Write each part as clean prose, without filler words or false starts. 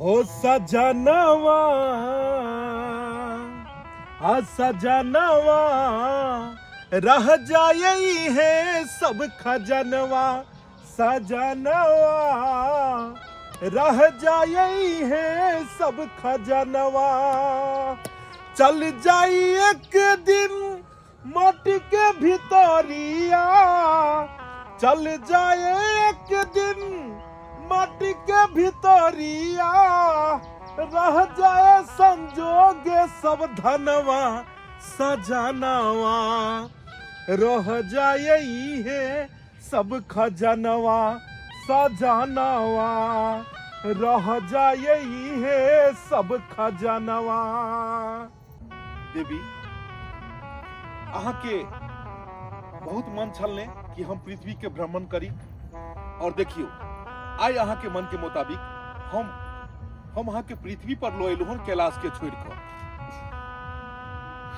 हो सजनवा सजनवा रह जाए है सब खजनवा सजनवा रह जाए है सब खजनवा चल जाई एक दिन माटी के भितरिया चल जाए एक दिन माटी के भितरिया रह जाए संजोगे सब धनवा सजनवा रह जाए है सब खजनवा सजनवा रह जाए है सब खजनवा। देवी अहाँ के बहुत मन छलने कि हम पृथ्वी के भ्रमण करी और देखियो आइ अहाँ के मन के मुताबिक हम अहाँ के पृथ्वी पर लो एलुहन कैलाश के छोड़ कर।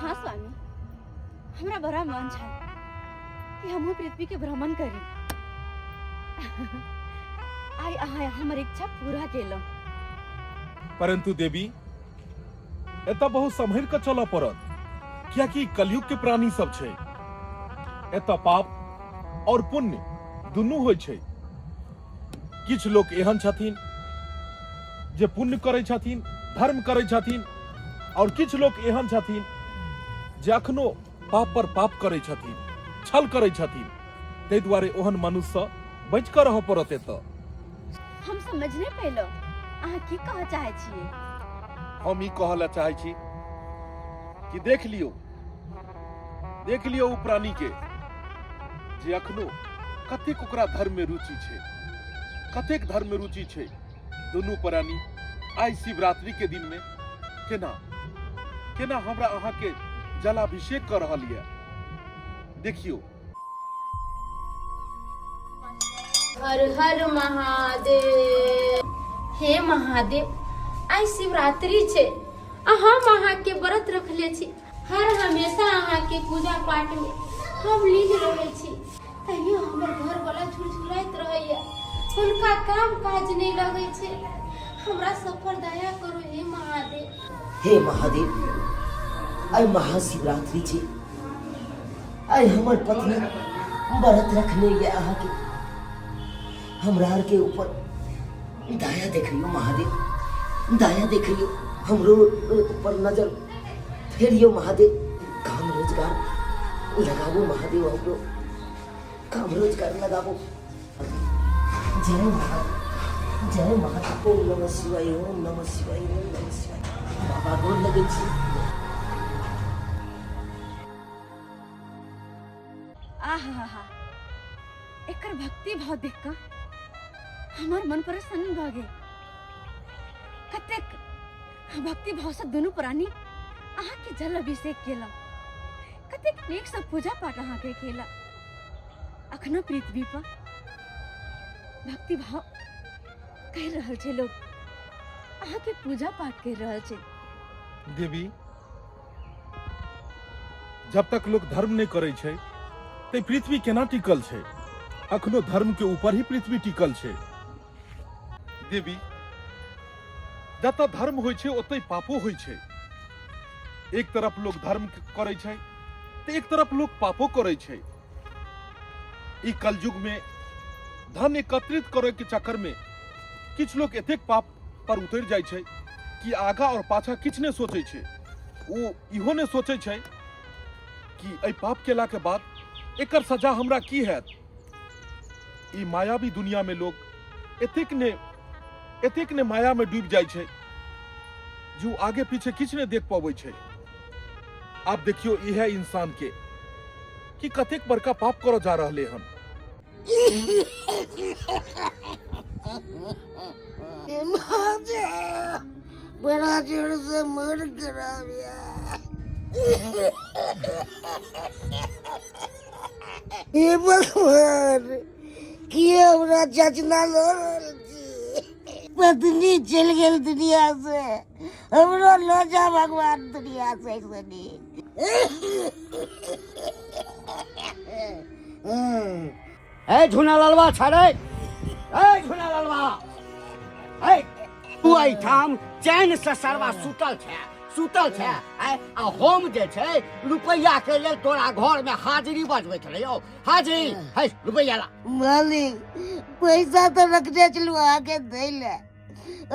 हाँ स्वामी हमरा बड़ा मन छै कि हम पृथ्वी के भ्रमण करी आइ अहाँ हमर इच्छा पूरा केलौ। परंतु देवी एतऽ बहुत संभल के चलऽ पड़त कियाकि कलयुग के प्राणी सब छै एतऽ पाप और पुण्य दुनू होइ छै। किछ लोग एहन छथिन जे पुण्य करै छथिन धर्म करै छथिन और किछ लोग एहन छथिन जे अखनो पाप पर पाप करै छथिन छल करै छथिन ताहि दुआरे ओहन मनुष्य सँ बचि कऽ रहऽ पड़त एतऽ। हम समझ नहीं पैलो अहाँ की कहऽ चाहै छियै। हम ई कहऽ लए चाहै छी कि देख लियो ओ प्राणी के जे अखनो कतेक ओकरा धर्म में रुचि छै कतेक धर्म में रुचि छै। दुनू प्राणी आइ शिवरात्रि के दिन में केना हमरा अहाँ के जलाभिषेक कर रहल ये देखियो। हर हर महादेव। हे महादेव आई शिवरात्रि छे हम अहाँ के व्रत रखले छी हर हमेशा अहाँ के पूजा पाठ में हम लीन रहे छी तैयो हमर घर वाला झुरझुराइत रहैया उनका काम काज नहीं लगे छे हमरा सब पर दया करो हे महादेव। हे महादेव आई महाशिवरात्रि छे आई हमर पत्नी व्रत रखने ये अहाँ के हमरा आर के ऊपर दया देखियो महादेव दया देखियो हमरो ऊपर नजर फेरियो महादेव। काम रोजगार लगाबो महादेव हमरो काम रोजगार लगाबो। जय महादेव जय महादेव। ओम नमः शिवाय ओम नमः शिवाय ओम नमः शिवाय। बाबा गोर लगे छी। आहा एकर भक्ति भाव देख कर हमार मन प्रसन्न भ गेल। कतेक भक्ति भाव से दोनों प्राणी अहाँ के जल अभिषेक केला कतेक नीक से पूजा पाठ अहाँ के केला। अखनो पृथ्वी पर भक्ति भाव कर रहल छै लोग अहाँ के पूजा पाठ कर रहल छै। देवी जब तक लोग धर्म नहीं करे छै ते पृथ्वी केना टिकल छै। अखनो धर्म के ऊपर ही पृथ्वी टिकल छै। देवी जतऽ धर्म होइ छै ओतै पापो होइ छै। एक तरफ लोग धर्म करे छै तो एक तरफ लोग पापो करे छै। ई कलयुग में धन एकत्रित करे के चक्कर में किछ लोग एतेक पाप पर उतर जाय छै कि आगा और पाछा किछ ने सोचे छै। ओ इहो ने सोचे छै कि एहि पाप केला के बाद एकर सजा हमरा की हैत। ई मायावी दुनिया में लोग एतेक ने माया में डूब जाय छै जो आगे पीछे किछ ने देख पाबै छै। आप देखियो यह इंसान के कि कतेक बड़का पाप करो जा रहले हन। बड़ा जोर से मर गिरा हे भगवान कि हमरा जचना लो पत्नी चल गेल दुनिया से हमरो लो जा भगवान दुनिया से एक सनी। ए झूना लालवा छाड़े ए झूना लालवा ए तू एठाम चैन से सरवा सुतल छै आ हम जे छै रुपैया के लेल तोरा घर में हाजिरी बजबैत रहियो। हाजिरी है रुपैया ला। मालिक पैसा तो रखने चलू आके दे ले,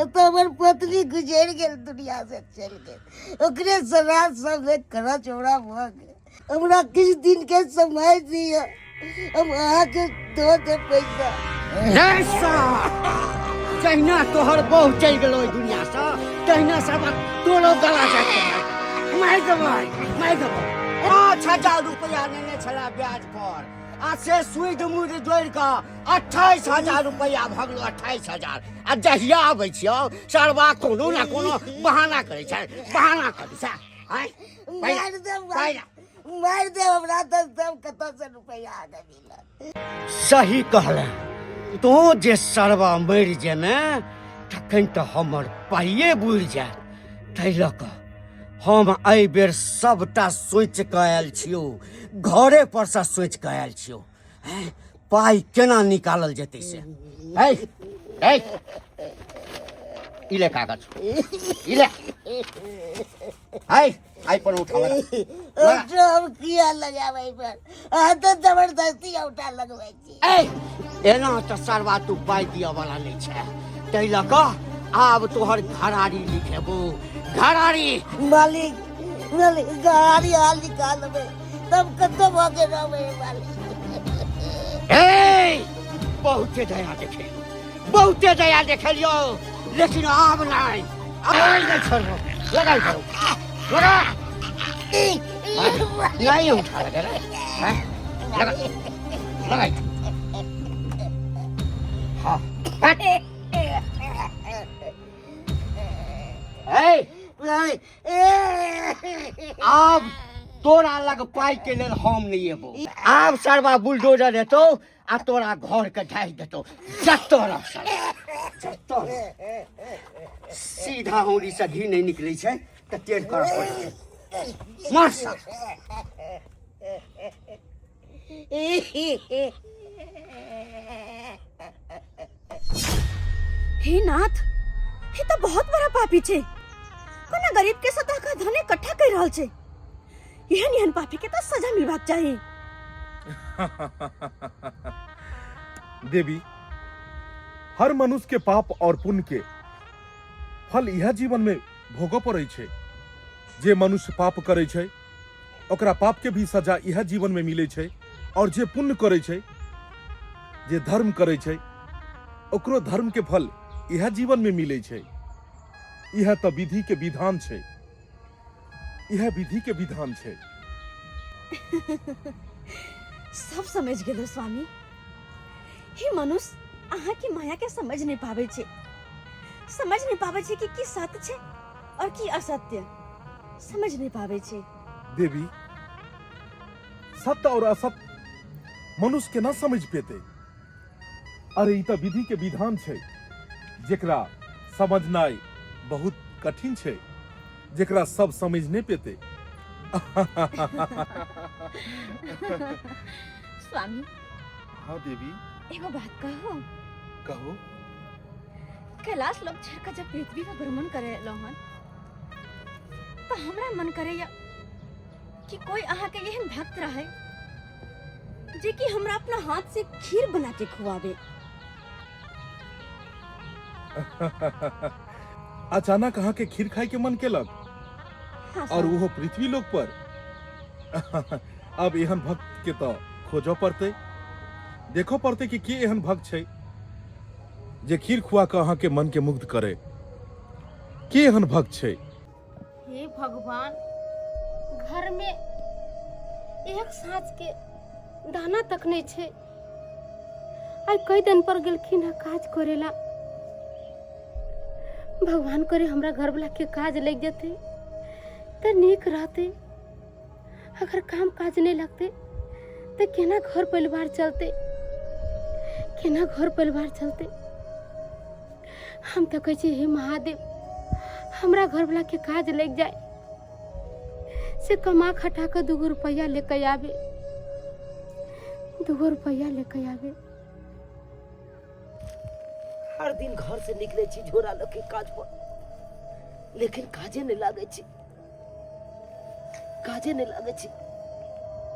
तो हमर पत्नी गुजर गेल, दुनिया से चल गेल, ओकरे श्राद्ध सब में करा चौड़ा भ गेल। हमरा किछ दिन के समय दियो, हम आके दो दे पैसा। जहिना तोहर बहु चल गेलो दुनिया से तहिना सब तोरो गला काट मार देबै। 5,000 रुपया लेने छला ब्याज पर, आ से सुध मुध जोड़ के 28,000 रुपया भगलो। 28,000 आ जहिया आबै छियो सरवा कोनो ना कोनो बहाना करै छै, बहाना करै छै। मार दे हमरा तो सब कत से रुपया आ गइल। सही कहले, तो जे सरवा मरि जेमे तखन तो हमर पाइये बुड़ि जाय। तै लऽ कऽ हम एहि बेर सबटा सोच कऽ आयल छियौ, घरे पर से सोच कऽ आयल छियौ। पाइ केना निकालल जेतै से। ई ले कागज, ई ले। आई पर उठा लगा। हम किया लगाबै पर आ तो जबरदस्ती उठा लगबै छी। एना तो सरवा तू पाइ दिया वाला नहीं छै। तै लऽ कऽ आब तोहर घराड़ी लिखेबो, घराड़ी। मालिक गाड़ी हाल निकालबै तब कतौ भगे रहबै मालिक। बहुते दया देखेलियो, लेकिन आब नहीं। लगा लगा नहीं उठा लगा लगा। हाँ अब तोरा लग पाई के लेल हम नहीं एबो। आब सरवा बुलडोजर हेतौ आ तोरा घर के ढाई देतौ। जतो रह सीधा होली से घी नहीं निकले छै त टेढ़ कर पड़े। मार सा हे नाथ, ये तो बहुत बड़ा पापी छे। कोना गरीब के सता का धन इकट्ठा कर रहल छे। एहन पापी के तो सजा मिलबाक चाहिए। देवी, हर मनुष्य के पाप और पुण्य के फल यह जीवन में भोगो पड़े छे। जे मनुष्य पाप करे छे ओकरा पाप के भी सजा यह जीवन में मिले छे, और जे पुण्य करे छे, जे धर्म करे छे, ओकरो धर्म के फल यह जीवन में मिले छे। यह तो विधि के विधान छे, यह विधि के विधान छे। सब समझ गेलो स्वामी। हे मनुष्य अहाँ की माया के समझ नहीं पावे छे, समझ नहीं पावे छे कि की सत्य छे और की असत्य, समझ नहीं पावे छे। देवी, सत्य और असत्य मनुष्य के ना समझ पेते। अरे ई तो विधि के विधान छे, जेकरा समझनाई बहुत कठिन छे, जेकरा सब समझ नहीं पेते। स्वामी। हाँ देवी। एगो बात कहो। कहो। कैलाश लोग छड़का जब पृथ्वी का भ्रमण करे लोहन, तो हमरा मन करे या कि कोई अहाँ के एहन भक्त रहे जे कि हमरा अपना हाथ से खीर बना के खुआवे। अचानक अहाँ के खीर खाए के मन केलक। हाँ, और वो पृथ्वी लोक पर। अब एहन भक्त के तो खोजो पड़ते, देखो पड़ते कि के एहन भक्त छे जे खीर खुआ के अहाँ के मन के मुग्ध करे। के एहन भक्त छे? हे भगवान, घर में एक साँझ के दाना तक नहीं छे। आई कई दिन पर गेलखिन है काज करेला। भगवान करे हमरा घर वाला के काज लग जाते तो नीक रहते। अगर काम काज नहीं लगते तो केना घर परिवार चलते, केना घर परिवार चलते। हम तो कहे हे महादेव, हमरा घर वाला के काज लग जाए, से कमा खटा कर 2 रुपया लेकर आवे, 2 रुपया लेकर आवे। हर दिन घर से निकले छी झोरा लके काज पर, लेकिन काजे नहीं लागे छी, काजे नहीं लागे छी।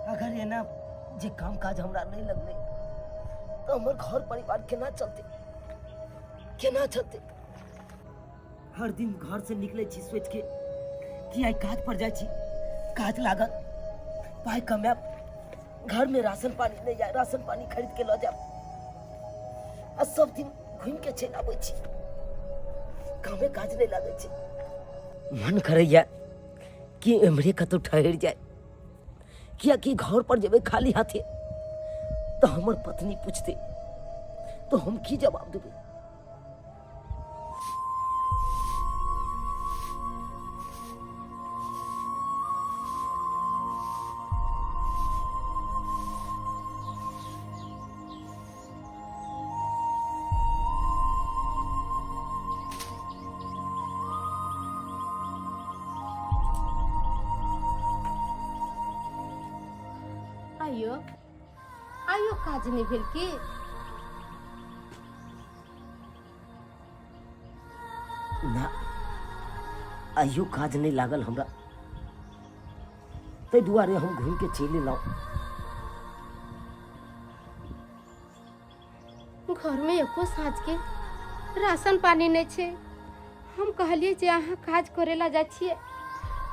अगर ये ना जे काम काज हमरा नहीं लगले तो हमर घर परिवार केना चलते, केना चलते। हर दिन घर से निकले छी सोच के कि आई काज पर जाय छी, काज लागत, पाई कमाब, घर में राशन पानी नहीं जाए, राशन पानी खरीद के ल जाब, आ सब दिन घूम के चल आबै छी, कामे काज नहीं लागे छी। मन करैया कि एमरे कतौ ठहर जाए, किया कि घर पर जेबे खाली हाथे तो हमर पत्नी पूछते तो हम की जवाब देबे। आइयो आइयो काज नहीं भेल की? ना आइयो काज नहीं लागल हमरा, ते दुआरे हम घूम के चले लाऊ। घर में एको साँझ के राशन पानी नहीं छे। हम कहलिए जे अहाँ काज करेला जा छिए,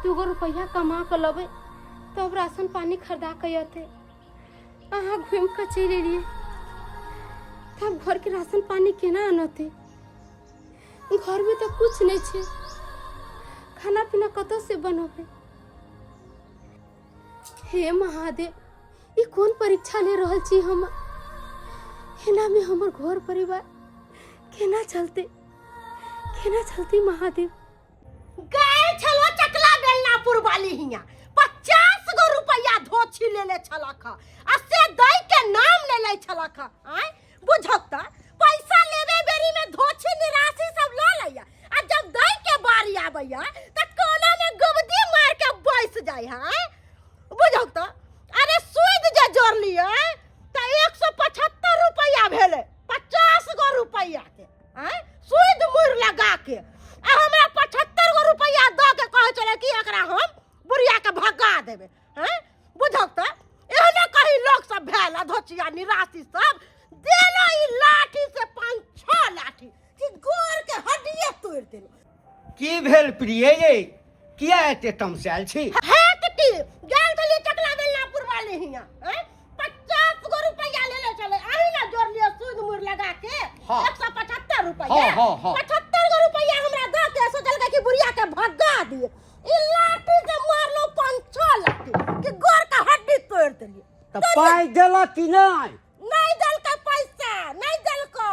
2 रुपया कमा के लबे तब राशन पानी खरीदा के अते। अहाँ घूम के चले लिए तब घर के राशन पानी केना आनते? घर में तो कुछ नहीं छे, खाना पीना कतो से बनोबे? हे महादेव, ये कौन परीक्षा ले रहल छी हम? हेना में हमर घर परिवार केना चलते, केना चलती महादेव? गए छलो चकला बेलनापुर वाली हिया 50 गो रुपया धोछी ले ले छलक, आ से दई के नाम ले ले छलक। आय बुझता पैसा लेवे बेरी में धोछी निराशी सब ल लैया, आ जब दई के बारी आबैया त कोना में गुबदी मार के बैस जाय है। बुझता अरे सूद जे जोड़ लिया त 175 रुपया भेले 50 गो रुपया के। आय सूद मुर लगा के आ हमरा 75 गो रुपया द के कहे चले कि एकरा हम बुढ़िया के भगा देबे। हैं बुझता एहने कहीं लोग सब भेल धोचिया निराशी सब देलो ई लाठी से 5-6 लाठी कि गोर के हड्डिये तोड़ देलो। की भेल प्रिय ये, किया एते तमसाल छी? है किटी गेल चली चकला बेलनापुर वाले हिया। हैं 50 गो रुपया ले ले चले, आही ना जोड़ लियो सूद मुर लगा के। हाँ। 175 रुपया। हाँ, हाँ, हाँ। 75 गो रुपया हमरा द के सोचल कि बुढ़िया के भगा दिए। ई लाठी से मारलो 5-6 लाठी कि गोर का हड्डी तोड़ देलिए। तो पाई देला कि नहीं? नहीं दल का पैसा नहीं दल को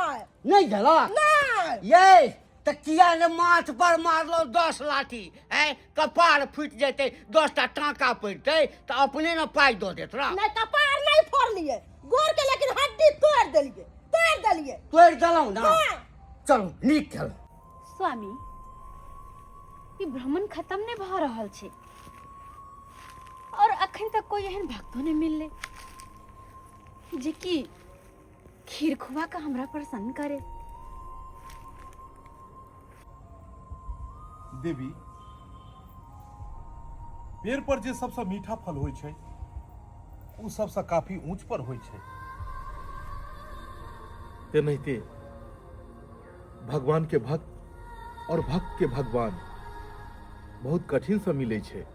नहीं देला? नहीं। ये तो किया ने माथ पर मारलो 10 लाठी, है कपार फूट जेते, 10 टा टाका पड़ते तो अपने न पाई दो देत रा। नहीं कपार नहीं फोड़ लिए, गोर के लेकिन हड्डी तोड़ देलिए, तोड़ देलिए। तोड़ देलौ ना? हाँ। चलो नीक खेल। स्वामी, ई भ्रमण खत्म नहीं भ रहल छे और अखन तक कोई एहन भक्तो नहीं मिलले जे कि खीर खुआ का हमरा प्रसन्न करे। देवी, पेड़ पर जे सबसे मीठा फल होय छै उ सबसे काफी ऊंच पर होय छै। तेनाहिते भगवान के भक्त और भक्त के भगवान बहुत कठिन से मिले छै।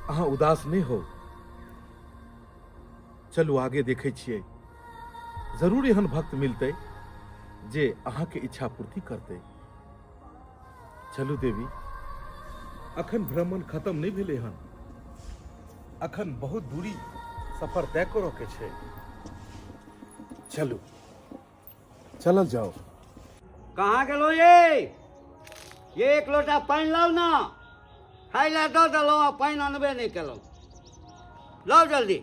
अहाँ उदास नहीं हो, चलू आगे देखे छियै, जरूर एहन भक्त मिलते जे अहाँ के इच्छा पूर्ति करते। चलू देवी, अखन भ्रमण खत्म नहीं भेले हन, अखन बहुत दूरी सफर तय करो के छै। चलू चलल जाओ। कहाँ गेलो ये 1 लोटा पानी लाओ ना, खाई ला दो दलो, पानी अनबे नहीं केलो, लाओ जल्दी।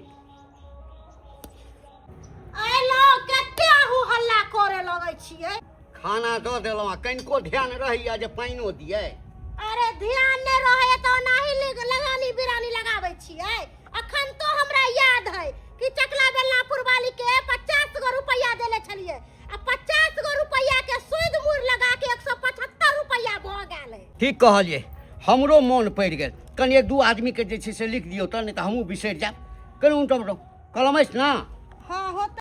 ए लो कते आहू हल्ला करे लगै छियै? खाना दो देलो, कनिको ध्यान रहिया जे पानियो दिए। अरे ध्यान नहीं रहे तो नाही लगानी बिरानी लगाबै छियै। अखन तो हमरा याद है कि चकला बेलनापुर वाली के 50 गो रुपया देले छलिए आ 50 गो रुपया के सूद मूर लगा के 175 रुपया भ गेल है। ठीक कहलिए, हमरो मन पड़ गेल। कनी दू आदमी के जे छै से लिख दियौ त, नहीं तो हमहूँ बिसरि जाब। कनी उनटो कलम अछि ना? हाँ हो तो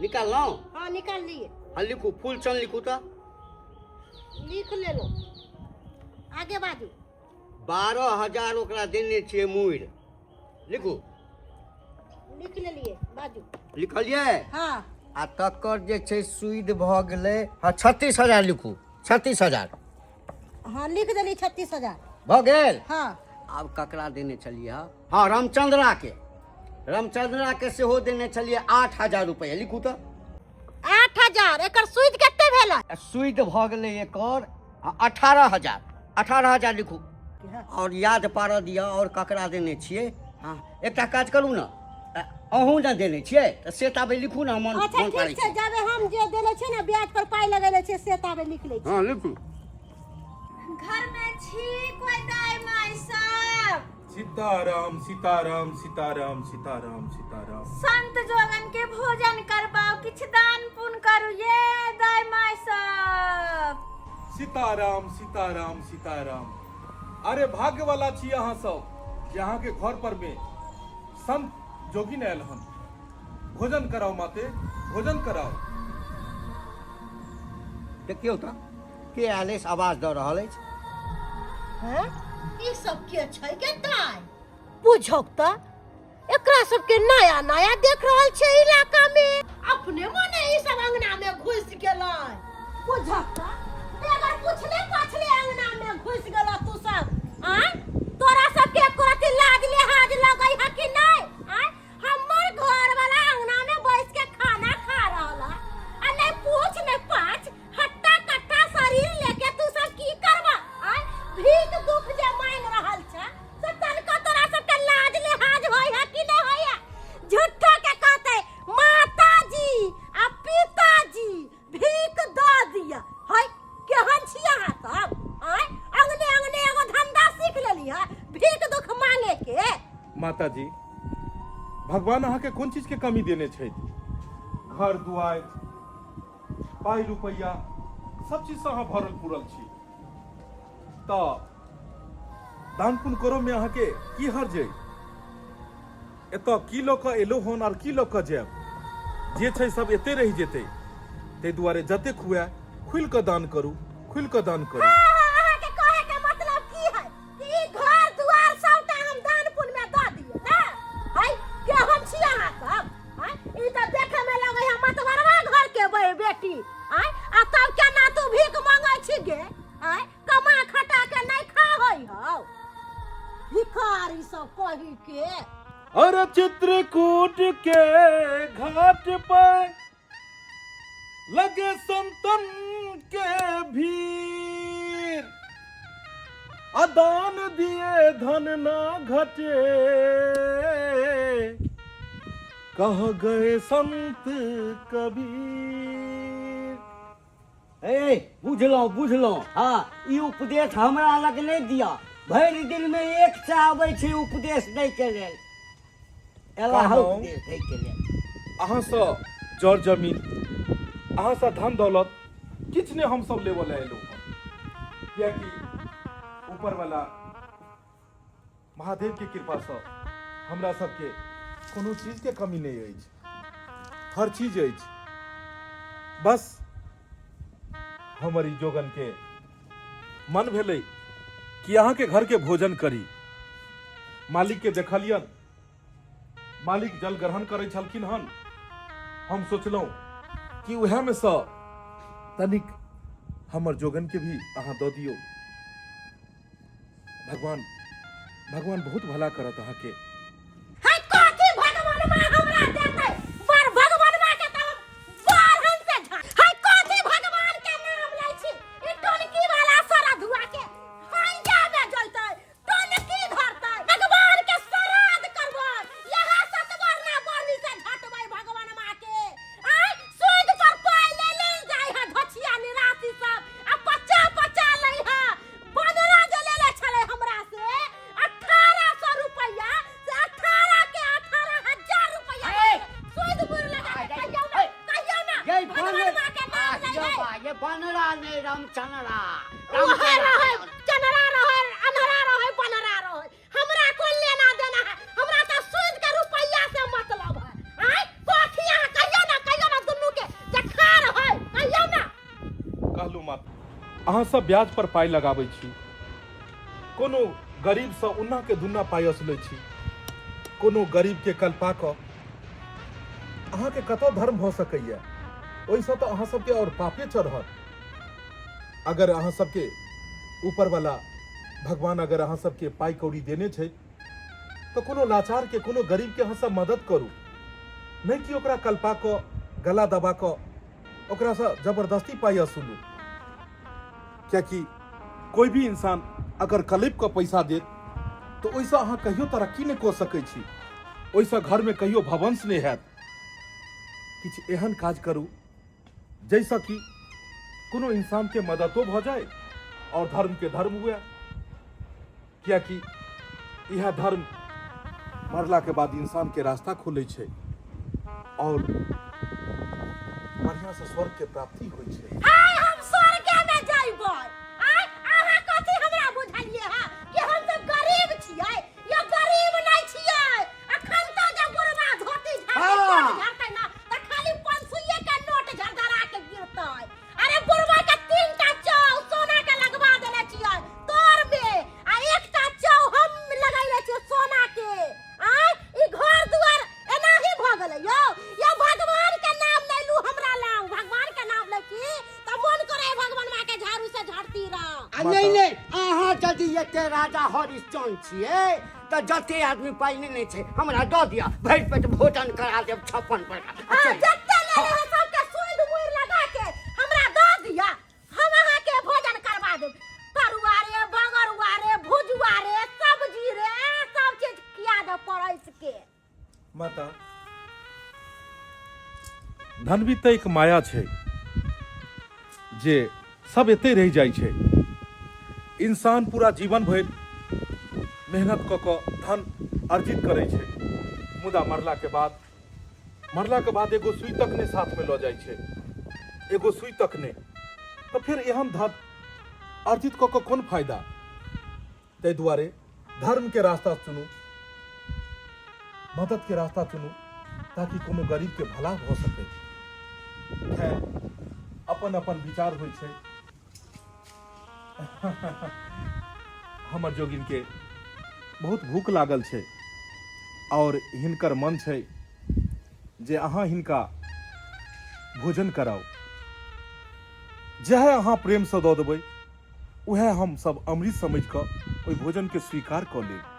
निकाललहुँ? हाँ निकाल लिए। हाँ लिखू, फूल चंद लिखू तो। लिख ले लो, आगे बाजू। 12,000 ओकरा देने छियै मूर। लिखू। लिख ले लिए, बाजू। लिखलिए? हाँ आ तकर जे छै सूद भ गेलै, हाँ 36,000 लिखू। 36,000 हाँ लिख देली 36,000। भ गेल? हाँ आब ककरा देने छलिए? हाँ रामचंद्रा के सेहो देने छलिए 8,000 रुपया। लिखू तो। 8,000 एकर सूद कते भेला? सूद भ गेलै एकर 18,000। 18,000 लिखू और याद पार दिया। और ककरा देने छियै? हाँ एकटा काज करू ना, अहूँ ना देने छियै तऽ से ताबे लिखू ना। मन अच्छा मन ठीक छै, जाबे हम जे देले छै ना ब्याज पर पाई लगेले छै से ताबे लिख ले छी। हाँ लिखू। घर में छी कोई दाई माई सब? सीताराम सीताराम सीताराम सीताराम सीताराम। संत जोगन के भोजन करबाओ, किछ दान पुण्य करू ये दाई माई सब। सीताराम सीताराम सीताराम। अरे भाग्य वाला छी अहाँ सब, यहाँ के घर पर में संत जोगिन आयल हन। भोजन कराओ माते, भोजन कराओ। देखियौ तो के आयल अछि, आवाज दऽ रहल अछि। हैं ई सब के छै के दाई? बुझौ त एकरा सब के नया नया देख रहल छै इलाका में। अपने मने ई सब अंगना में घुस गेलै। बुझौ त अगर पुछले पाछले अंगना में घुस गेला तू सब, आय तोरा सब के कोती लाज लिहाज लगै है कि नहीं? आय हमर घर वाला अंगना में बैठ के खाना खा रहला आ नहीं पूछ नहीं पाछ, हट्टा कट्टा शरीर लेके तू सब की करबा? आय भीख दुख जे मांग रहल छ से तनका तोरा सब के लाज लिहाज होय है कि नहीं होय है? झूठो के कहते माताजी आ पिताजी भीख द दिया है। केहन छी अहाँ सब? आय अंगने अंगने एगो धंधा सीख लेली है भीख दुख मांगे के। माता जी, भगवान अहाँ के कोन चीज के कमी देने छै? घर दुआर, पाई रुपया, सब चीज से अहाँ भरल पूरल छी। तो दान पुण्य करो में अहाँ के की हर्ज है? एतऽ की लऽ कऽ एलो हन और की लऽ कऽ जायब? जे छै सब एते रहि जेतै। ताहि दुआरे जते खुआ खुल कऽ दान करू, खुल कऽ दान करू। अहाँ के कहे के मतलब की है कि ई घर दुआर सबटा हम दान पुण्य में दऽ दिए ना? है केहन छी अहाँ सब? है ई त देखे में लगे है मतवरवा घर के बेटी। है आ तब केना तू भीख मांगे छी गे? है कमा खटा के नहीं खा होई हो भिखारी सब कहि के। अरे चित्रकूट के घाट पर लगे संतन के भीड़, अदान दिए धन ना घटे, कह गए संत कबीर। ए बुझलहुँ। हाँ ई उपदेश हमरा लग नहीं दिया। भरि दिन में एक चाहबै छै उपदेश दै के लेल। एला कहलहुँ, उपदेश दै के लेल। अहाँ सँ जर जमीन, अहाँ सँ धन दौलत किछ ने हम सब लेवल एलहुँ हन। कियाकि ऊपर वाला महादेव के कृपा सँ हमरा सबके कोनो चीज के कमी नहीं अछि, हर चीज अछि। बस हमर ई जोगन के मन भेलै कि अहाँ के घर के भोजन करी। मालिक के देखलियन, मालिक जल ग्रहण करे छलखिन हन। हम सोचलहुँ कि उहे में सँ तनिक हमर जोगन के भी अहाँ दऽ दियौ। भगवान बहुत भला करत अहाँ के। है कथी भगवान मां हमरा देतै? पर भगवान मां के त बारहन से झा है कथी भगवान के नाम लै छी? ई टोनकी वाला सारा धुआ के हंजा में जलतै, टोनकी धरतै। भगवान के श्राद्ध करबै, यहाँ सतवरना बरनी से झटबै भगवान मां के। आय सूद पर पाई ले जाय है धोछिया निराती सब आ 50 लै है। बनरा जे लेले छले हमरा से 1800 रुपया वाला ओहे रहे चनरा रहे अनहरा रहे बनरा रहे हमरा कोई लेना देना है हमरा तो सूद के रुपया से मतलब है आय कोठिया कहियो ना दुन्नु के जखार है कहियो ना कहलू माता अहाँ सब ब्याज पर पाई लगाबै छी कोनो गरीब से उन्ना के दुन्ना पाई असलै छी कोनो गरीब के कल्पा क अहाँ के कतो धर्म भ सकैया ओइसे तो अहाँ सबके और पापे चढ़त अगर अहाँ सबके ऊपर वाला भगवान अगर अहाँ सबके पाई कौड़ी देने छै तो कोनो लाचार के कोनो गरीब के अहाँ सब मदद करू नहीं कि ओकरा कल्पा क गला दबा क ओकरा से जबरदस्ती पाई असुलू क्या कि कोई भी इंसान अगर कलिप का पैसा दे तो ओइसे अहाँ कहियो तरक्की नहीं कऽ सकै छी ओइसे घर में कहियो भवंस नहीं हैत किछ एहन काज करू जैसा कि कोनो इंसान के मददो भ जाए और धर्म के धर्म हुए क्या कि यह धर्म मरला के बाद इंसान के रास्ता खोले छे और बढ़िया से स्वर्ग के प्राप्ति होय छे आय हम स्वर्ग में जाइबो आय अहाँ कथि हमरा बुझलिए है कि हम तो गरीब छियै या गरीब नहीं छियै अखन तो जब बुढ़वा धोती झाड़ते ना त खाली 500 के नोट झरझरा के गिरतै अरे बुढ़वा के 3टा चौ सोना के लगवा देले छियै तोर में आ एकटा चौ हम लगैले छियै सोना के आय ई घर दुआर एना ही भ गेलै यो भगवान के नाम नै लू हमरा लाऊ भगवान के नाम ले की त मन करे भगवान मां के झाड़ू से झाड़ती रह नहीं अहाँ यदि एते राजा हरिश्चंद्र छियै तो जते आदमी पाई नहीं छै हमरा दऽ दिया भरि पेट भोजन करा देब 56 प्रकार जत्ते ले रहे सबके सूद मुर लगा के हमरा दऽ दिया हम अहाँ के भोजन करवा देब तरुआ रे बगरुआ रे भुजुआ रे सब्जी रे सब चीज खिया दे परस के माता धन भी तो एक माया छे जे सब एते रह जाय छे इंसान पूरा जीवन भर मेहनत क धन अर्जित करे छे मुदा मरला के बाद एगो सुई तक ने साथ में लो जाय छे एगो सुई तक ने तो फिर एहन धन अर्जित क कोन फायदा तै दुआरे धर्म के रास्ता चुनू मदद के रास्ता चुनू ताकि कोनो गरीब के भला हो सके खैर अपन अपन विचार होय छे हमर जोगिन के बहुत भूख लागल छे और हिनकर मन छे जे अहाँ हिनका भोजन कराओ जह अहाँ प्रेम से दऽ देबै वह हम सब अमृत समझ कऽ ओहि भोजन के स्वीकार कऽ लेब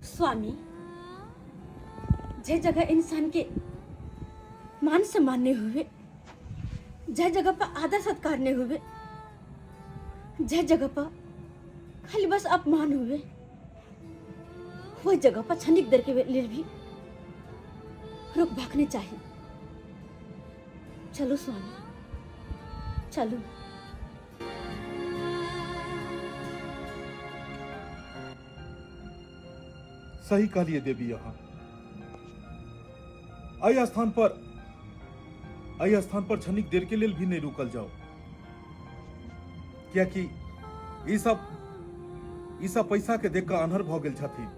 स्वामी जे जगह इंसान के मान सम्मान नहीं हुए जे जगह पर आदर सत्कार नहीं हुए जे जगह पर खाली बस अपमान हुए वो जगह पर क्षणिक देर के लिए भी रुकबाक नहीं चाहिए। चलो स्वामी, चलो। सही कहलिए देवी, यहाँ आई स्थान पर क्षणिक देर के लिए भी नहीं रुकल जाओ, क्या कि ई सब पैसा के देख कर अनहर भ गेल छथिन।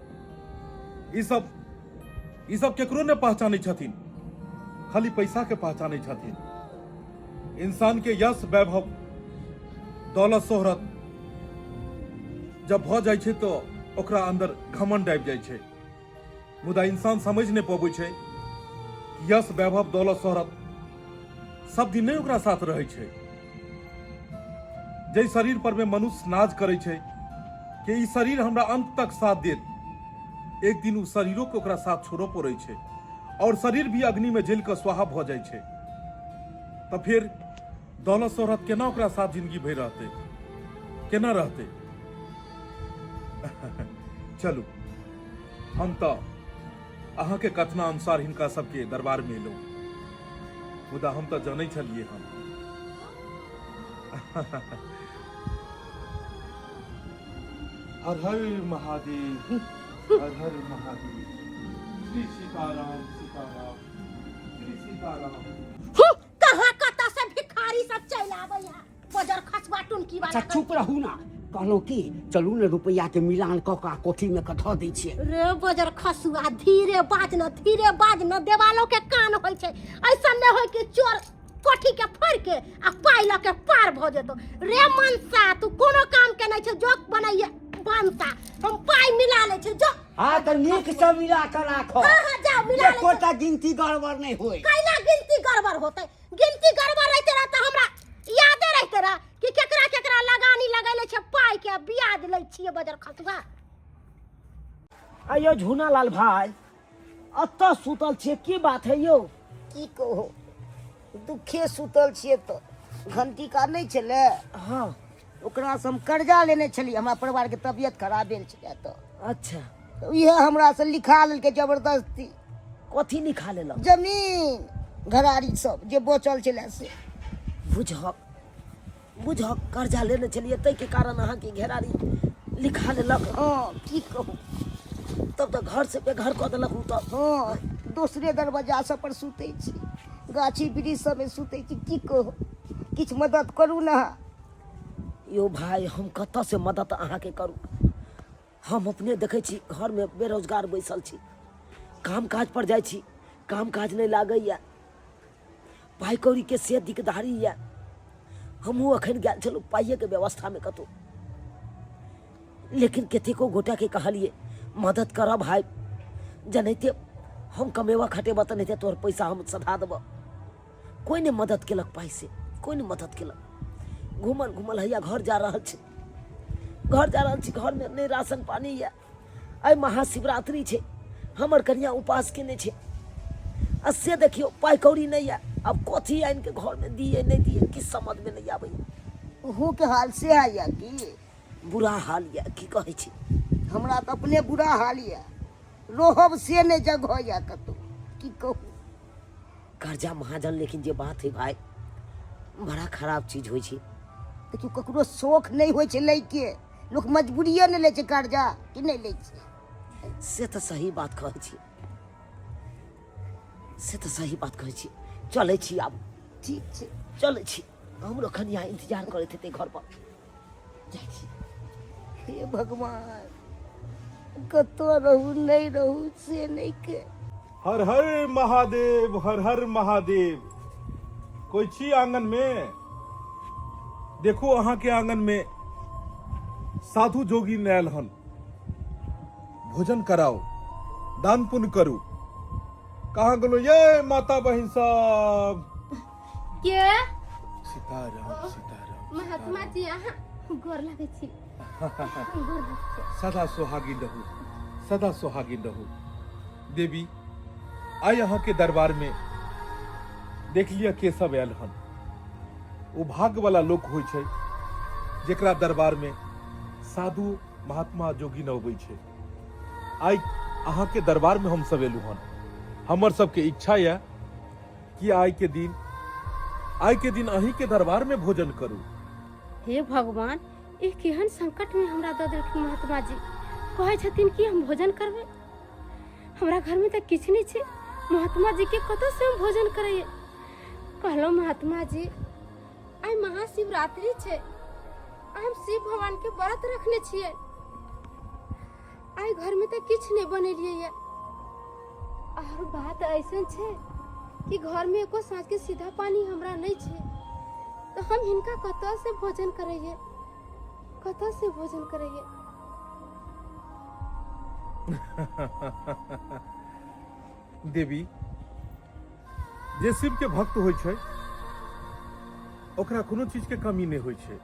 ई सब केकरो ने पहचानै छथिन, खाली पैसा के पहचानै छथिन। इंसान के यश, वैभव, दौलत, शोहरत जब भ जाइ छै तो ओकरा अंदर घमंड आबि जाइ छै। मुदा इंसान समझ नहीं पबै छै कि यश, वैभव, दौलत, शोहरत सब दिन नहीं ओकरा साथ रहै छै। जै शरीर पर में मनुष्य नाज करे छै कि ई शरीर हमरा अंत तक साथ देत, एक दिन उ शरीरों के ओकरा साथ छोड़ो पड़ै छै और शरीर भी अग्नि में जल के स्वाहा भ जाइ छै। तो फिर दौलत, शोहरत केना ओकरा साथ जिंदगी भर रहते, केना रहते? चलू, हम तो अहाँ के कथना अनुसार हिनका सबके दरबार में एलहुँ, मुदा हम तो जानै छलिए हम। हर हर महादेव, हर हर महादेव, श्री सीताराम सीताराम, श्री सीताराम। कहाँ कता से भिखारी सब चल आवे यहाँ बजर खसबा टुनकी वाला। अच्छा चुप रहू ना, कहलो कि चलू ने रुपया के मिलान क का कोठी में कथा दै छियै। रे बजर खसुआ, धीरे बाज न देवालों के कान होय छै। ऐसा न होय कि चोर कोठी के फोड़ के आ पाई ल के पार भ जेतो। रे मनसा, तू कोनो काम के नहीं छै, जोक बनाइए बनता, हम पाई मिला ले छै। जो हां त नीक से मिला के राखो। हां जा मिला ले। कोटा गिनती गड़बड़ नहीं होय। कैला गिनती गड़बड़ होतै? गिनती गड़बड़ रहते रह त हमरा यादे रहते रह कि केकरा लगानी लगैले छै, पाई के ब्याज लै छियै बजर खसुआ। अयो झूनालाल भाई, अत सुतल छियै, की बात है यौ? की कहो, दुखे सुतल छियै तो घंटी का नहीं चले। हाँ, ओकरा से हम कर्जा लेने छली, हमरा परिवार के तबियत खराब भेल छलै तो अच्छा, तो इहे हमरा से लिखा लेलकै जबरदस्ती। कथी लिखा लेलक? जमीन घरारी सब जे बचल छलै से। बुझक कर्जा लेने छलिए तै के कारण अहाँ के घेरारी लिखा लेलक। हाँ, की कहू, तब तो घर से बेघर कऽ देलक उ तऽ। हाँ, दूसरे दरवाजा सब पर सुते छी, गाछी वृक्ष सब में सुते छी। की कहू, किछ मदद करू ना। यो भाई, हम कतऽ से मदद अहाँ के करू? हम अपने देखे छी घर में बेरोजगार बैसल छी, काम काज पर जाइ छी, काम काज नहीं लागैया, पाई कौड़ी के से दिकदारी या। हमहूँ अखन गेल छलहुँ पाइये के व्यवस्था में कतहु, लेकिन कतेको गोटा के कहलिए मदद कर भाई, जनैते हम कमेबा खटेबा तऽ नहीं तोहर पैसा हम सधा देब। कोई ने मदद केलक, पाई से कोई ने मदद केलक। घूमल हैया घर जा रहल छी, घर में नहीं राशन पानी या। आई महाशिवरात्रि छै, हमर कन्या उपास केने छै, आ से देखियो पाई कौड़ी नहीं या। अब कथी आइन के घर में दिए नहीं दिए किस समझ में नहीं आबै। ओहो के हाल से आया की? बुरा हाल या, की कहै छी? हमरा तो अपने बुरा हाल या, रोहब से नहीं जगह या कतौ। की कहू, कर्जा महाजन, लेकिन जे बात है भाई, बड़ा खराब चीज होइ छै। देखियो ककरो शौक नहीं होइ छै लै के, लोग मजबूरिये ने ले छै कर्जा कि नहीं ले छै। से तो सही बात कहै छी, से तो सही बात कहै छी। चलै छी आब, ठीक छै, चलै छी। हमरो कन्या इंतजार करैत हेतै घर पर, जाइ छी। हे भगवान, कतो रहू नहीं रहू से नहीं के। हर हर महादेव, हर हर महादेव। कोई छी आंगन में? देखो अहाँ के आंगन में साधु जोगी नयल हन, भोजन कराओ, दान पुण्य करू। कहाँ गेलो ये माता बहन सब? के सीताराम सीताराम। महात्मा जी अहाँ गोर लागै छी। सदा सुहागिन रहू, सदा सुहागिन रहू। देवी, आई अहाँ के दरबार में देख लिया के सब आयल हन। वो भाग्य वाला लोग होइ छै जेकरा दरबार में साधु महात्मा जोगी न अबै छै। आई अहाँ के दरबार में हम सब एलू हन, हमर सबके इच्छा है कि आइ के दिन अही के दरबार में भोजन करूं। हे भगवान, एक केहन संकट में हमरा दऽ देलखिन महात्मा जी। कहै छथिन कि हम भोजन करबै। हमरा घर में तऽ किछु नहीं छै। महात्मा जी के कतऽ से हम भोजन करैये? कहलो महात्मा जी, आइ महाशिवरात्रि छै। हम शिव भगवान के व्रत रखने छियै। आइ घर में तऽ किछु नहीं बनेलियै ये। और बात ऐसन छै कि घर में एको साँझ के सीधा पानी हमरा नहीं छै। तो हम हिनका कतऽ से भोजन करैये? कतऽ से भोजन करैये? देवी, जे शिव के भक्त होइ छै ओकरा कोनो चीज के कमी नहीं होइ छै।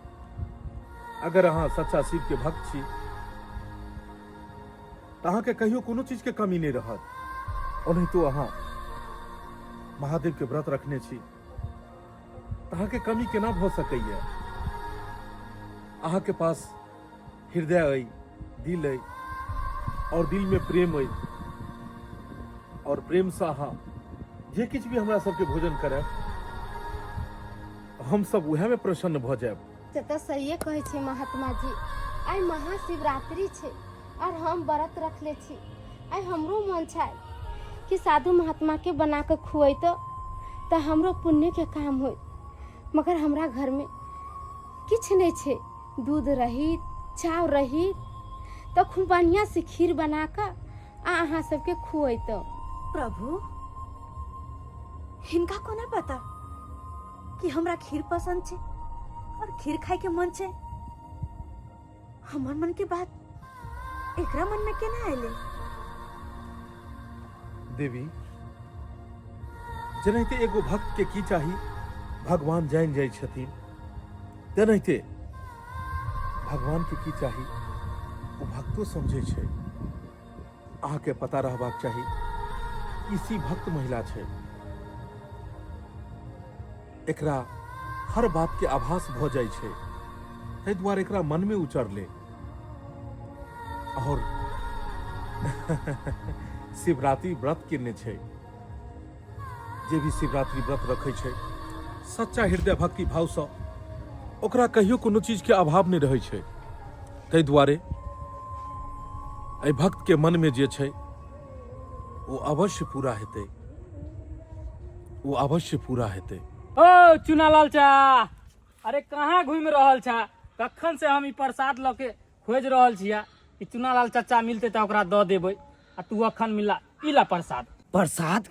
अगर अहाँ सच्चा शिव के भक्त छी तऽ अहाँ के कहियो कोनो चीज के कमी नहीं रहत। ओनाहितो अहाँ महादेव के व्रत रखने छी तऽ अहाँ के कमी केना भऽ सकैया? अहाँ के पास हृदय अइ, दिल अइ, और दिल में प्रेम अइ, और प्रेम से अहाँ जे किछु भी हमरा सबके भोजन करे हम सब उहे में प्रसन्न भऽ जायब। से तऽ सहिए कहै छै महात्मा जी। आइ महाशिवरात्रि छै और हम व्रत रखले छी। आइ हमरो मन छै कि साधु महात्मा के बना के खुएतो तऽ हमरो पुण्य के काम होय। मगर हमरा घर में किछु नहीं छै। दूध रही, चाव रही तो खूब बढ़िया से खीर बना के अहाँ सबके खुएतो। प्रभु, हिनका को नहीं पता कि हमरा खीर पसंद छे और खीर खाए के मन छे। हमर मन के बात एकरा मन में केना आइले? देवी, जेनाहिते एगो भक्त के की चाही भगवान जान जाय छथिन, तेनाहिते भगवान के की चाही वो भक्तो समझे छै। अहाँ के पता रहबाक चाही इसी भक्त महिला छै। एकरा हर बात के आभास भ जाय छै, ताहि दुआरे एकरा मन में उचरले और शिवरात्रि व्रत केने छै। जे भी शिवरात्रि व्रत रखे छै सच्चा हृदय भक्ति भाव से ओकरा कहियो कोनो चीज के अभाव नहीं रहे छै। ताहि दुआरे एहि भक्त के मन में जे छै वो अवश्य पूरा हेतै, वो अवश्य पूरा हेतै। ओ चुनालाल चा, अरे कहाँ घूम रहल छा? कखन से हम ई प्रसाद ल के खोज रहल छिया कि चुनालाल चाचा मिलते तो ओकरा दऽ देबै आ तू अखन मिला इला प्रसाद। प्रसाद?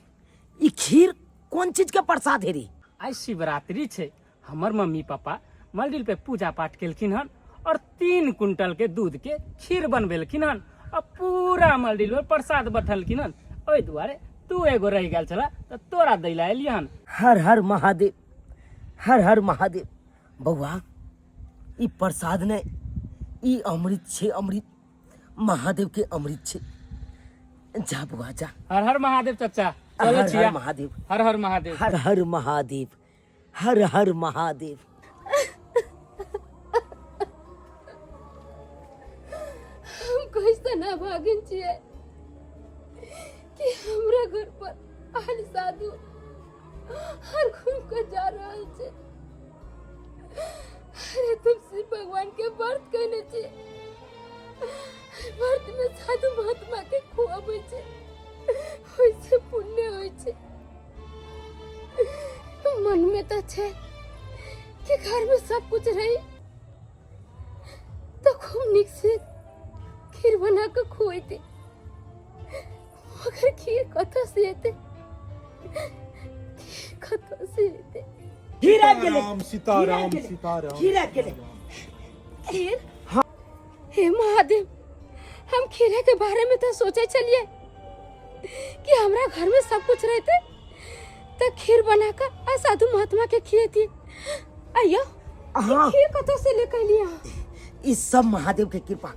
ई खीर कौन चीज के प्रसाद है रे? आई शिवरात्रि छै। हमर मम्मी पापा मंदिर पे पूजा पाठ केलखिन हन और 3 कुंटल के दूध के खीर बनबेलखिन हन और पूरा मंदिर में प्रसाद बठलखिन हन। ओहि दुआरे तू एगो रह गेल छला तो तोरा दैला एलिय हन। हर हर महादेव, हर हर महादेव। बउआ, ई प्रसाद ने ई अमृत छे, अमृत महादेव के अमृत छे। जा बुआ जा। हर हर महादेव चाचा, चलो हर छिया। हर महादेव, हर हर महादेव, हर हर महादेव, हर हर महादेव। हम कैसे ना भागिन छियै कि हमरा घर पर आल साधु हर घूम कर जा रहल छै। अरे तुम शिव भगवान के व्रत कहने छी, व्रत में साधु महात्मा के खुआबै छै, ओइसे पुण्य होइ छै। मन में तो छै कि घर में सब कुछ रही तो खूब निक से खीर बना के खुएते। मगर खीर कतऽ से एते? खीर कतऽ से एते? खीरा के ले, सीताराम सीताराम सीताराम। खीरा के ले। खीर? हे महादेव, हम खीरे के बारे में तो सोचे चलिए कि हमरा घर में सब कुछ रहते तो खीर बनाकर आ साधु महात्मा के खिएती। अयो, हाँ। खीर कतऽ से लेके लिया? इस सब महादेव के कृपा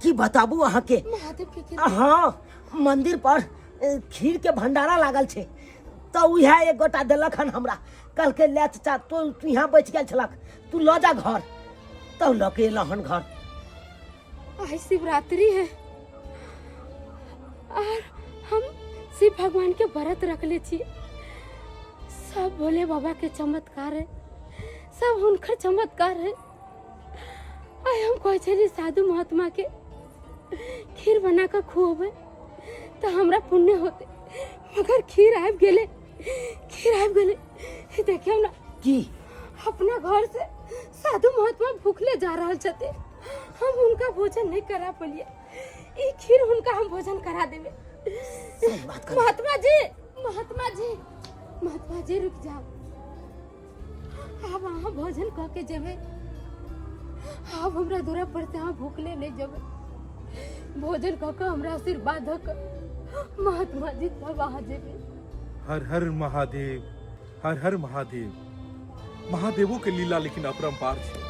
की बताबू अहाँ के। महादेव के कृपा? हाँ, मंदिर पर खीर के भंडारा लागल छे तो उहे एक गोटा देलक हन हमरा। कल के ले चाचा तू यहाँ बैठ गेल छलक, तू ल जा घर। तो ल के एला हन घर। आज शिवरात्रि है और हम शिव भगवान के व्रत रखले छी। सब भोले बाबा के चमत्कार है, सब उनका चमत्कार है। आय हम कोई छे साधु महात्मा के खीर बना कर खुआबे तो हमरा पुण्य होते, मगर खीर आबि गेले। देखियो ना की अपना घर से साधु महात्मा भूखले जा रहल छथे, हम उनका भोजन नहीं करा पलिए। ई खीर उनका हम भोजन करा देवे। महात्मा जी रुक जाओ, आप वहाँ भोजन कह के जेबे। आप हमरा दूरा पर से यहाँ भूखले नहीं जेबे, भोजन कह के हमरा आशीर्वाद होकर महात्मा जी तब वहाँ जेबे। हर हर महादेव, हर हर महादेव। महादेवों के लीला लेकिन अपरंपार छै।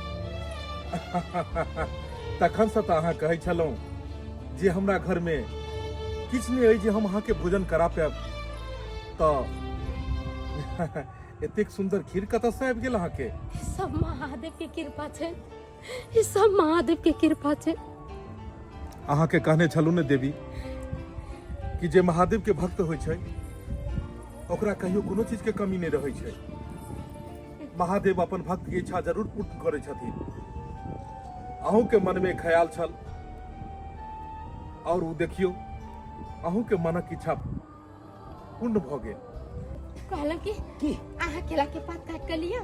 तखन से अहाँ कहै छलहुँ जे हमरा घर में किछु नहीं अइ जे हम अहाँ के भोजन करा पायब, तऽ एतेक सुंदर खीर कतऽ से आबि गेल अहाँ के? सब महादेव के कृपा छै, ई सब महादेव के कृपा छै। अहाँ के कहने छलहुँ ने देवी कि जे महादेव के भक्त होइ छै ओकरा कहियो कोनो चीज के कमी नहीं रहै छै। महादेव अपन भक्त के इच्छा जरूर पूर्ण करै छथिन। अहूँ के मन में ख्याल छल और वो देखियो अहूँ के मनक इच्छा पूर्ण भ गेल। कहलम कि अहाँ केला के पात काट के लिया,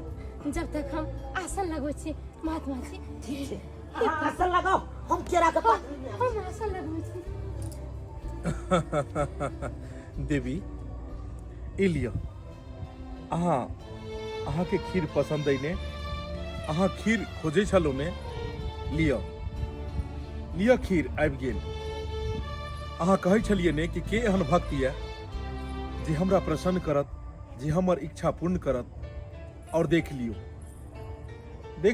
जब तक हम आसन लगबै छी। महात्मा जी ठीक छै, अहाँ आसन लगाओ, हम केरा के पात हम आसन लगबै छी। देवी ई लिअ, अहाँ के खीर पसंद अइ ने? अहाँ खीर खोजै छलहुँ ने? लिअ खीर आबि गेल। अहाँ कहै छलियै ने कि के एहन भक्त ये जे हमरा प्रसन्न करत, जे हमर इच्छा पूर्ण करत। और देख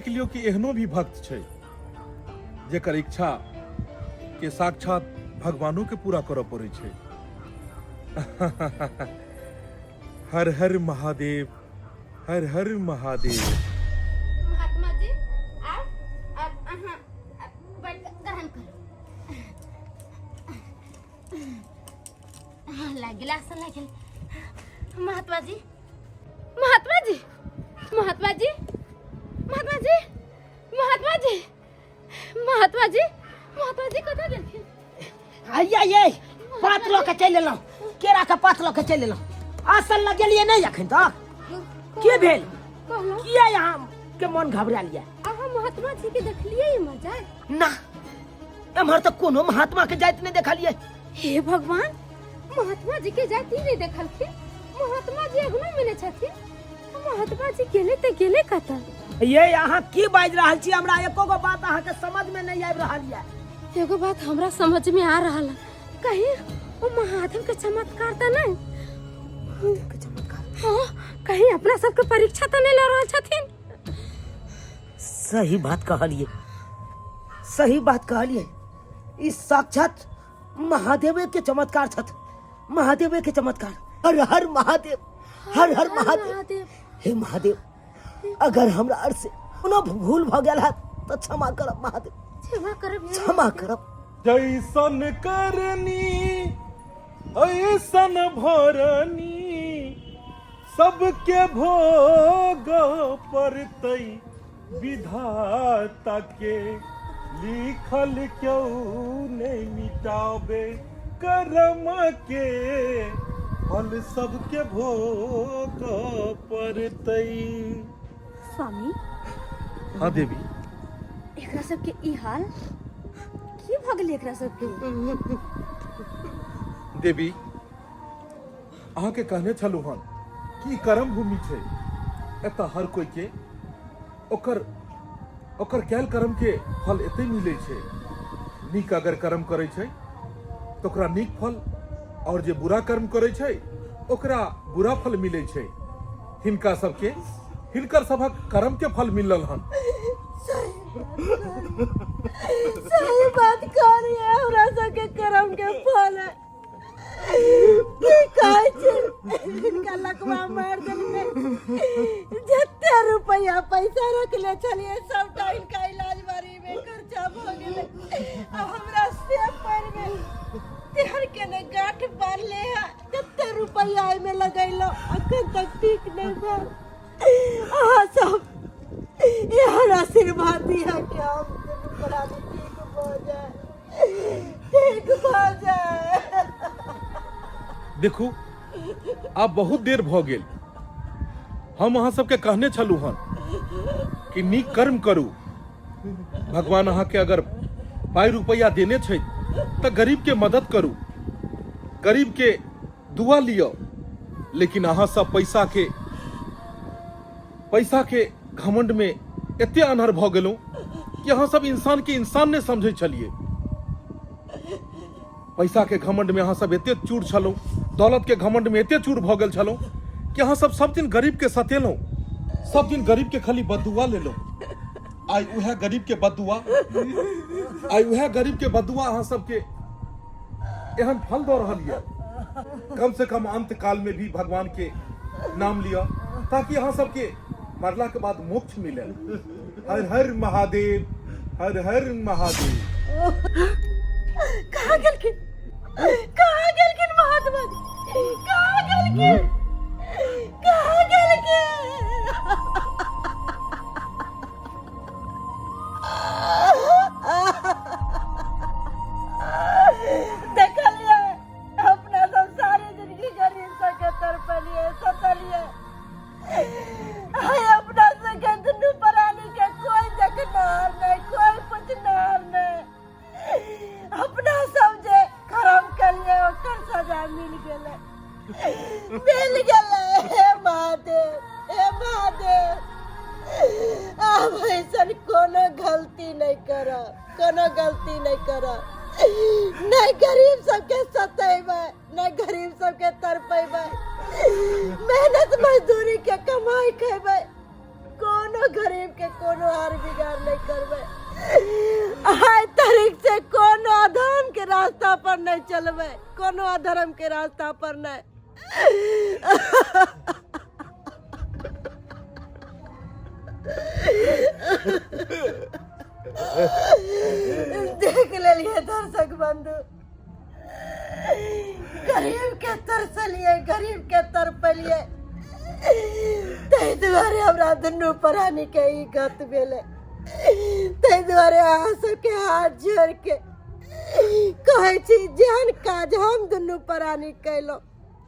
लियो कि एहनो भी भक्त छै जेकर इच्छा के साक्षात भगवानों के पूरा करऽ पड़ै छै। हर हर महादेव, हर हर महादेव। महात्मा जी आप अहाँ बैठ ग्रहण करू। हाँ लागिल, आसन लागिल। महात्मा जी कतऽ गेलखिन? आइए पात लो के चल एलहुँ, केरा के पात लो के चल एलहुँ। आसन लगेलिए नहीं अखन तक? के भेल? किया यहाँ के मन घबराल ये? अहाँ महात्मा जी के देखलिए ई मजा? ना, एम्हर तो कोनो महात्मा के जाइत नहीं देखलिए। हे भगवान, महात्मा जी के जाति नहीं देखलखिन। महात्मा जी अगुना मिले छथिन। महात्मा जी गेले ते गेले कतऽ? ये यहाँ की बाज रहल छी? हमरा एको गो बात अहाँ के समझ में नहीं आबि रहल ये। एगो बात हमरा समझ में आ रहल है, कहीं वो महादेव के चमत्कार तो नहीं? हाँ, कहीं अपना सबके परीक्षा तो नहीं ले रहल छथिन? सही बात कहलिए। ई साक्षात महादेव के चमत्कार छथ। महादेव के चमत्कार। हर हर महादेव, हर हर महादेव। हे महादेव, अगर हमरा अर से कोनो भूल भ गेल है तो क्षमा करब महादेव, क्षमा करब। जैसन करनी ऐसन भरनी, सबके भोग परतै विधाता के। लिखल क्यों नहीं मिटाबे कर्म के, फल सबके भोग परतै। स्वामी, हाँ देवी, एकरा सबके ई हाल की भ गेल? एकरा सबके देवी अहाँ के कहने छलू हन कि कर्म भूमि छै। एतऽ हर कोई के ओकर कैल कर्म के फल एते मिले छै। नीक अगर कर्म करे छै तो ओकरा नीक फल, और जे बुरा कर्म करे छै ओकरा बुरा फल मिले छै। हिनकर सबक कर्म के फल मिलल हन। सही बात कह रही है, हमरा सबके कर्म के फल है। की कहै छै? इनका लकवा मार देलकै। जते रुपया पैसा रखले छलिए सबटा इनका इलाज बारी में खर्चा भ गेलै। अब हमरा से पर में तेहर के ने गांठ बांध ले है कते रुपया में लगैलो अखन तक ठीक नहीं भेल अहाँ सब एहन आशीर्वाद दिया कि हम दुनू प्राणी ठीक भ जाए ठीक भ जाए। देखू आब बहुत देर भ गेल। हम अहाँ सबके कहने छलू हन कि नीक कर्म करू। भगवान अहाँ के अगर पाई रुपया देने छै तो गरीब के मदद करू, गरीब के दुआ लियो। लेकिन अहाँ सब पैसा के घमंड में एते अनहर भ गेलू कि अहाँ सब इंसान के इंसान ने समझे छलिए। पैसा के घमंड में अहाँ सब एते चूर छलू, दौलत के घमंड में एते चूर भ गेल छलू कि अहाँ सब दिन गरीब के सतेलू, सब दिन गरीब के खाली बदुआ लेलू। आई उहे गरीब के बदुआ अहाँ सबके एहन फल दो रहल ये। कम से कम अंत काल में भी भगवान के नाम लिया ताकि अहाँ सबके मरला के बाद मोक्ष मिले। हर हर महादेव, हर हर महादेव। कहाँ गेलखिन महात्मा जी, कहाँ गेलखिन? देखलिए अपना सब सारी जिंदगी गरीब सबके तरफलिए सतलिए अपना सबके दुनू प्राणी के कोई देखनार नहीं, कोई पुछनार नहीं। अपना सब जे खराब कलिए ओकर सजा मिल गेले। हे महादेव, हे महादेव अब ऐसन कोनो गलती नहीं कर, नहीं गरीब सबके सतेबे, नहीं गरीब सबके तरपेबे, मेहनत मजदूरी के कमाई खेबे, कोनो गरीब के कोनो हार बिगाड़ नहीं करबे। आय तारीख से कोनो अधर्म के रास्ता पर नहीं चलबे, कोनो अधर्म के रास्ता पर नहीं। देख लिये दर्शक बंधु, गरीब के तरसलिए, गरीब के तरपलिए, तै दुआरे हमरा दुनू प्राणी के ई गत भेले। तै दुआरे अहाँ सबके हाथ जोड़ के कहै छी जेहन काज हम दुनू प्राणी कैलो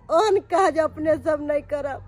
ओहन काज अपने सब नहीं करब।